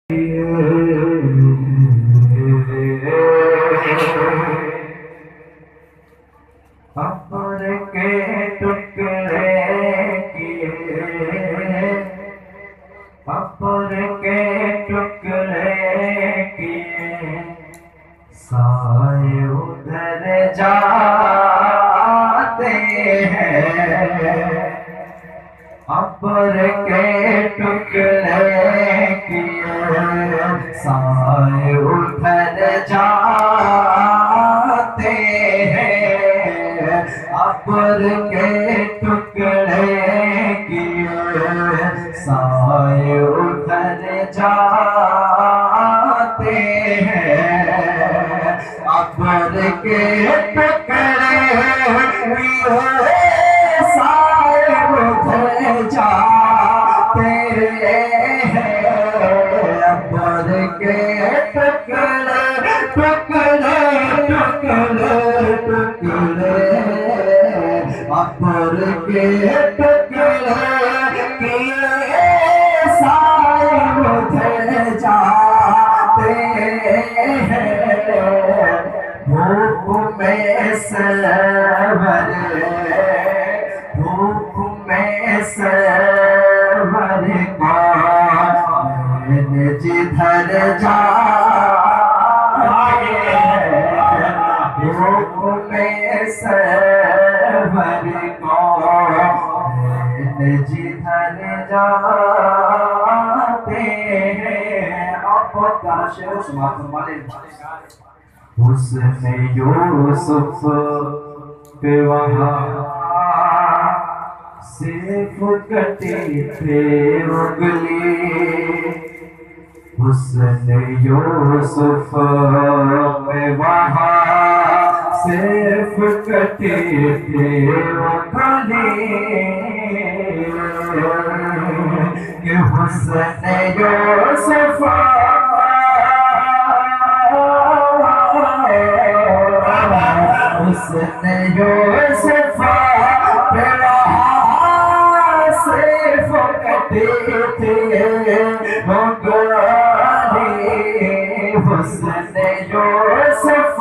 قبر کے ٹکڑے کیے، قبر کے ٹکڑے کیے، سائے ادھر جاتے ہیں۔ قبر کے ٹکڑے کیے، سائے ادھر جاتے ہیں۔ قبر کے ٹکڑے کیے، سائے ادھر جاتے ہیں۔ قبر کے ٹکڑے کیے، سائے ادھر جاتے ہیں۔ قبر کے ٹکڑے ٹکڑے ٹکڑے ٹکڑے، قبر کے ٹکڑے کیے، سائے ادھر جاتے ہیں۔ دھوپ میں سرور، دھوپ میں سرور کون جدھر جائے، دھوپ میں سرور کون جدھر جاتے ہیں۔ آپ بہت پیارا شعر سماعت فرما لیں۔ حسن یوسف پہ وہاں صرف کٹے تھے انگلی، حسن یوسف پہ وہاں صرف کٹے تھے انگلی، کہ حسن یوسف حسن یوسف پہ وہاں صرف کٹے تھے انگلی، حسن یوسف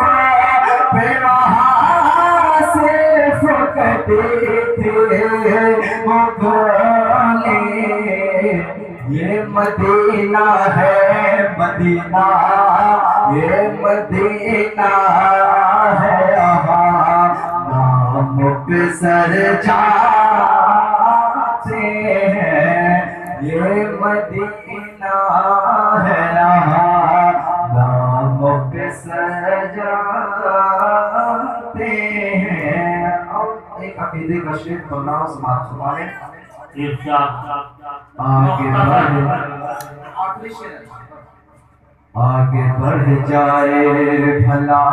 پہ وہاں صرف کٹے تھے انگلی۔ یہ مدینہ ہے مدینہ، یہ مدینہ ہے، یہاں نام پہ سر جاتے ہیں۔ یہ مدینہ ہے، یہاں نام پہ سر جاتے ہیں۔ اور ایک عقیدے کا شعر پڑھنا سماعت فرمائیں۔ آگے بڑھ جائے بھلا،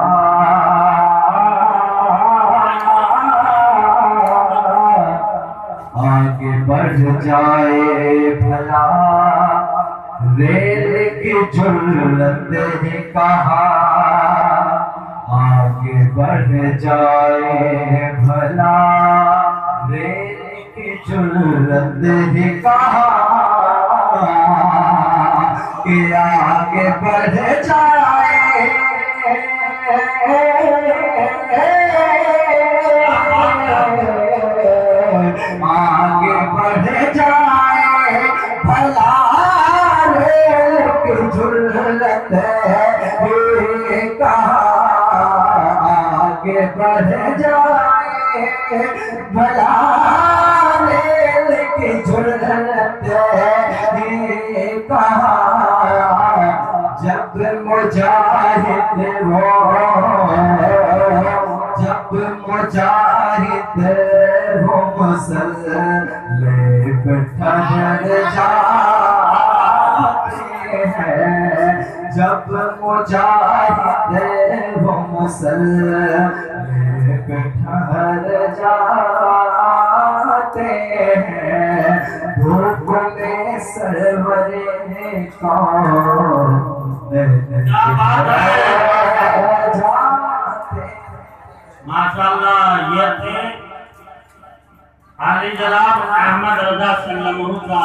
آگے بڑھ جائے بھلا، ریل کی جھلت ہی کہا، آگے بڑھ جائے بھلا، ریل کی جھلت ہی کہا، کہ آگے بڑھ جائے، آگے بڑھ جائے بھلا، ریل کی جھلت ہے کہا، آگے بڑھ جائے بھلا، ریل کی جھلت ہے کہا۔ جب مجاہد ہو، جب مجاہد ہو مسلح پہ ٹھہر جاتے ہیں، جب مجاہد ہو مسلح پہ ٹھہر جاتے ہیں۔ دھوپ میں سرور کون ماشاءاللہ، یہ تھے عالی جناب احمد رضا صلی اللہ علیہ وسلم کا